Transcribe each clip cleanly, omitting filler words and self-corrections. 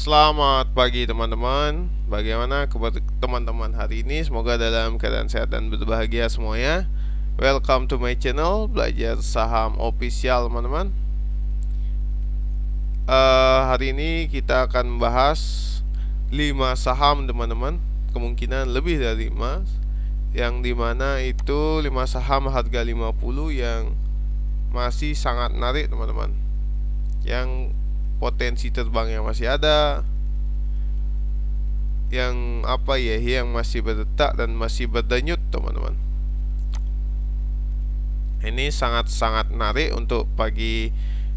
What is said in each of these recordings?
Selamat pagi teman-teman. Bagaimana kabar teman-teman hari ini? Semoga dalam keadaan sehat dan berbahagia semuanya. Welcome to my channel Belajar Saham Official teman-teman. Hari ini kita akan membahas 5 saham teman-teman. Kemungkinan lebih dari 5, yang dimana itu 5 saham harga 50 yang masih sangat menarik teman-teman, yang potensi terbangnya masih ada, yang masih berdetak dan masih berdenyut teman-teman. Ini sangat-sangat menarik untuk pagi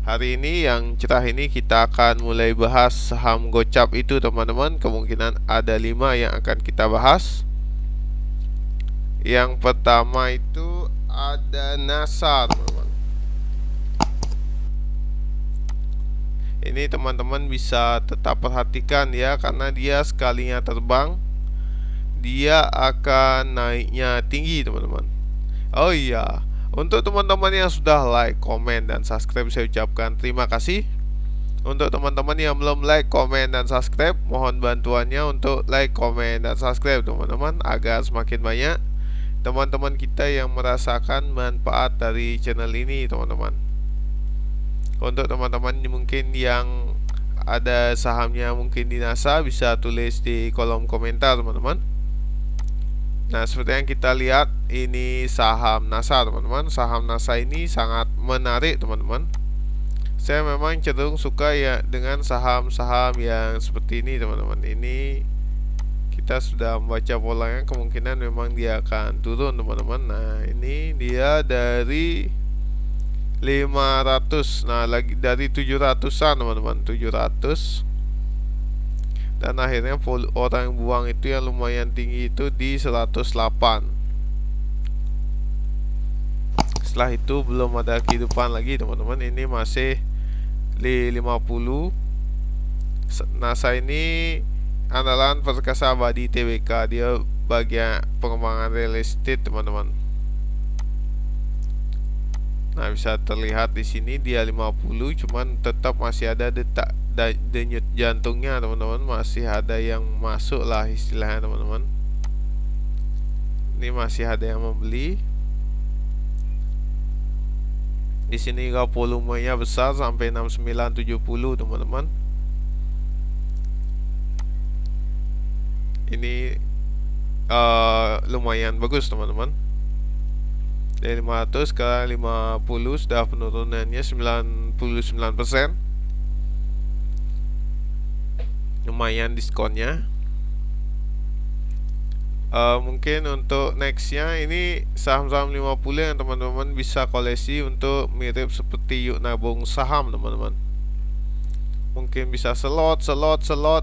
hari ini. Yang cerah ini kita akan mulai bahas saham gocap itu teman-teman. Kemungkinan ada 5 yang akan kita bahas. Yang pertama itu ada NASA teman-teman. Ini teman-teman bisa tetap perhatikan ya, karena dia sekalinya terbang dia akan naiknya tinggi teman-teman. Oh iya, untuk teman-teman yang sudah like, komen, dan subscribe, saya ucapkan terima kasih. Untuk teman-teman yang belum like, komen, dan subscribe, mohon bantuannya untuk like, komen, dan subscribe teman-teman, agar semakin banyak teman-teman kita yang merasakan manfaat dari channel ini teman-teman. Untuk teman-teman mungkin yang ada sahamnya mungkin di NASA, bisa tulis di kolom komentar teman-teman. Nah, seperti yang kita lihat, ini saham NASA teman-teman. Saham NASA ini sangat menarik teman-teman. Saya memang cenderung suka ya dengan saham-saham yang seperti ini teman-teman. Ini kita sudah membaca polanya, kemungkinan memang dia akan turun teman-teman. Nah, ini dia dari 500, nah lagi dari 700-an teman-teman, 700. Dan akhirnya orang buang itu yang lumayan tinggi itu di 108. Setelah itu belum ada kehidupan lagi teman-teman. Ini masih di 50. NASA ini andalan perkasa abadi TBK. Dia bagian pengembangan real estate teman-teman. Nah, bisa terlihat di sini dia 50, cuman tetap masih ada denyut jantungnya teman-teman, masih ada yang masuk lah istilahnya teman-teman. Ini masih ada yang membeli. Di sini juga volumenya besar sampai 6970 teman-teman. Ini lumayan bagus teman-teman. Dari 500 ke 50 sudah penurunannya 99%. Lumayan diskonnya. Mungkin untuk nextnya ini saham-saham 50 yang teman-teman bisa koleksi untuk mirip seperti yuk nabung saham teman-teman. Mungkin bisa slot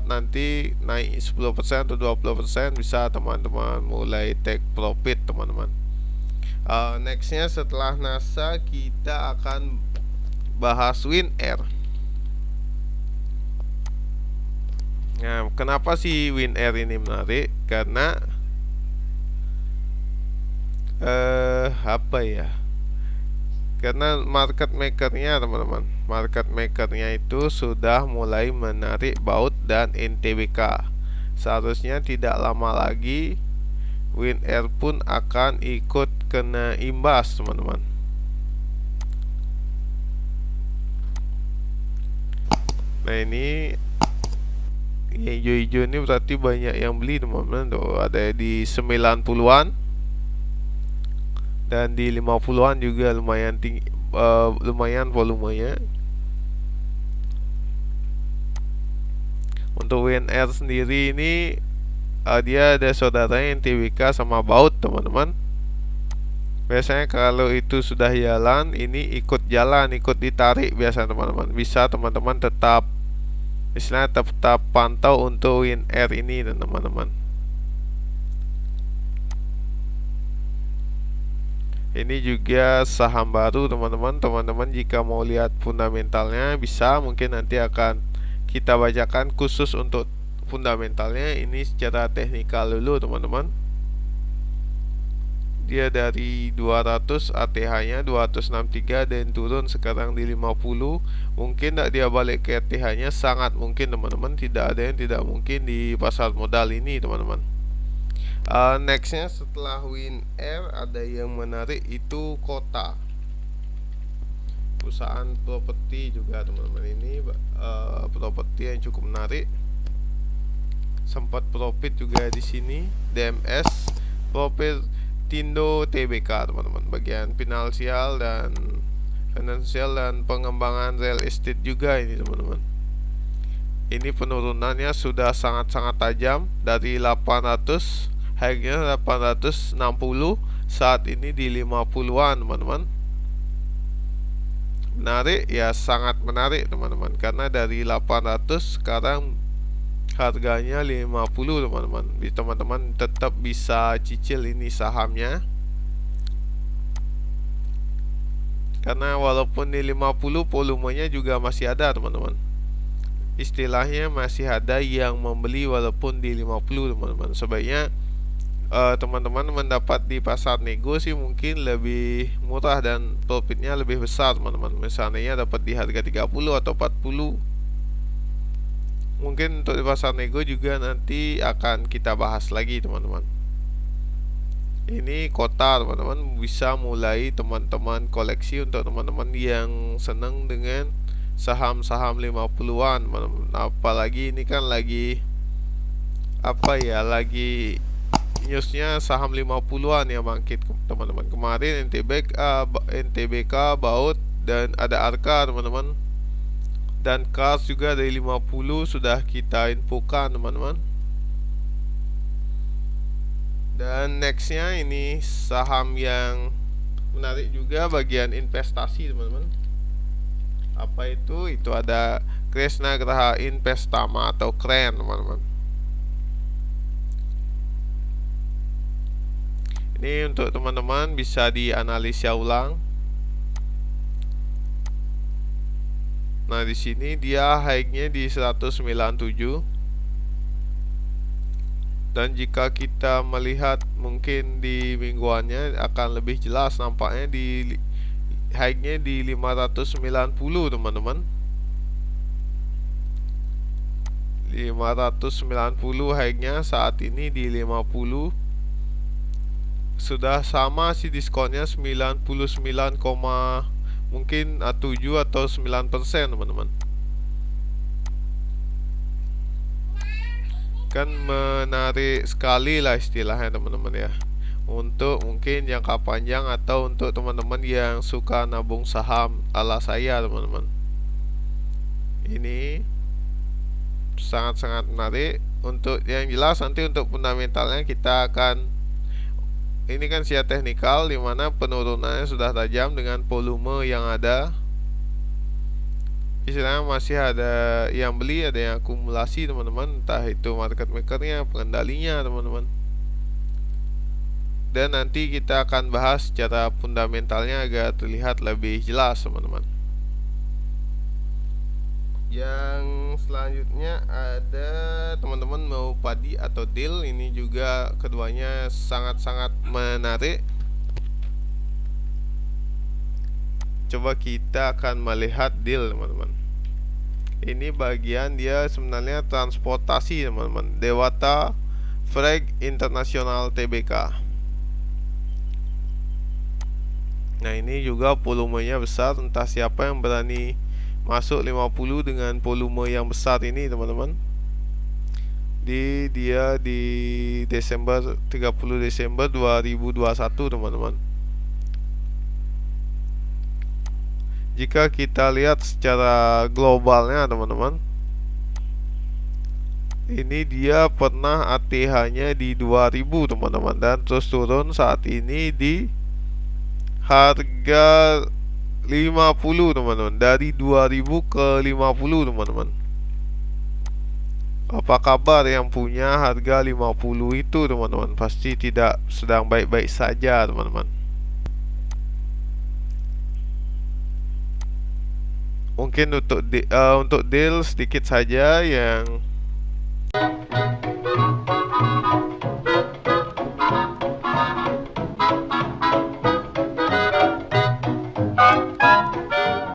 nanti naik 10% atau 20%, bisa teman-teman mulai take profit teman-teman. Nextnya setelah NASA kita akan bahas WinAir. Nah, kenapa sih WinAir ini menarik? Karena karena market makernya teman-teman, market makernya itu sudah mulai menarik baut dan NTBK. Seharusnya tidak lama lagi WinAir pun akan ikut kena imbas teman-teman. Nah, ini hijau-hijau ini berarti banyak yang beli teman-teman. Tuh ada di 90-an dan di 50-an juga lumayan tinggi, lumayan volumenya. Untuk WinAir sendiri ini dia ada saudaranya yang TBK sama baut teman-teman. Biasanya kalau itu sudah jalan, ini ikut jalan, ikut ditarik biasa teman-teman. Bisa teman-teman tetap istilahnya tetap pantau untuk WinAir ini teman-teman. Ini juga saham baru teman-teman. Teman-teman jika mau lihat fundamentalnya bisa, mungkin nanti akan kita bacakan khusus untuk fundamentalnya. Ini secara teknikal dulu teman-teman. Dia dari 200 ATH-nya 263 dan turun sekarang di 50. Mungkin tidak dia balik ke ATH-nya, sangat mungkin teman-teman. Tidak ada yang tidak mungkin di pasar modal ini teman-teman. Nextnya setelah WinAir ada yang menarik itu Kota, perusahaan properti juga teman-teman. Ini properti yang cukup menarik, sempat profit juga di sini. DMS Propertindo Tbk teman-teman, bagian finansial dan pengembangan real estate juga ini teman-teman. Ini penurunannya sudah sangat-sangat tajam dari 800, harganya 860, saat ini di 50-an teman-teman. Menarik ya, sangat menarik teman-teman, karena dari 800 sekarang harganya 50 teman-teman. Teman-teman tetap bisa cicil ini sahamnya, karena walaupun di 50 volumenya juga masih ada teman-teman. Istilahnya masih ada yang membeli walaupun di 50 teman-teman. Sebaiknya teman-teman mendapat di pasar nego sih mungkin lebih murah dan profitnya lebih besar teman-teman. Misalnya dapat di harga 30 atau 40. Mungkin untuk di pasar nego juga nanti akan kita bahas lagi teman-teman. Ini Kota teman-teman, bisa mulai teman-teman koleksi untuk teman-teman yang senang dengan saham-saham 50-an teman-teman. Apalagi ini kan lagi lagi newsnya saham 50-an yang bangkit teman-teman. Kemarin NTBK, Baut, dan ada Arka teman-teman. Dan Kars juga dari 50 sudah kita infokan teman-teman. Dan nextnya ini saham yang menarik juga bagian investasi teman-teman. Apa itu? Itu ada Kresna Graha Investama atau KREN teman-teman. Ini untuk teman-teman bisa dianalisa ulang. Nah, di sini dia high-nya di 197. Dan jika kita melihat mungkin di mingguannya akan lebih jelas, nampaknya di high-nya di 590 teman-teman. 590 high-nya, saat ini di 50. Sudah sama sih diskonnya 99, mungkin 7 atau 9% teman-teman. Kan menarik sekali lah istilahnya teman-teman ya, untuk mungkin jangka panjang atau untuk teman-teman yang suka nabung saham ala saya teman-teman. Ini sangat-sangat menarik. Untuk yang jelas nanti untuk fundamentalnya kita akan, ini kan siar teknikal dimana penurunannya sudah tajam dengan volume yang ada. Istilahnya masih ada yang beli, ada yang akumulasi teman-teman, entah itu market makernya, pengendalinya teman-teman. Dan nanti kita akan bahas secara fundamentalnya agar terlihat lebih jelas teman-teman. Yang selanjutnya ada teman-teman mau padi atau deal, ini juga keduanya sangat-sangat menarik. Coba kita akan melihat deal teman-teman. Ini bagian dia sebenarnya transportasi teman-teman, Dewata Freight International Tbk. Nah, ini juga volumenya besar, entah siapa yang berani masuk 50 dengan volume yang besar ini teman-teman. Dia di Desember 30 Desember 2021 teman-teman. Jika kita lihat secara globalnya teman-teman, ini dia pernah ATH-nya di 2000 teman-teman, dan terus turun saat ini di harga 50 teman-teman, dari 2000 ke 50 teman-teman. Apa kabar yang punya harga 50 itu teman-teman? Pasti tidak sedang baik-baik saja teman-teman. Mungkin untuk deal sedikit saja yang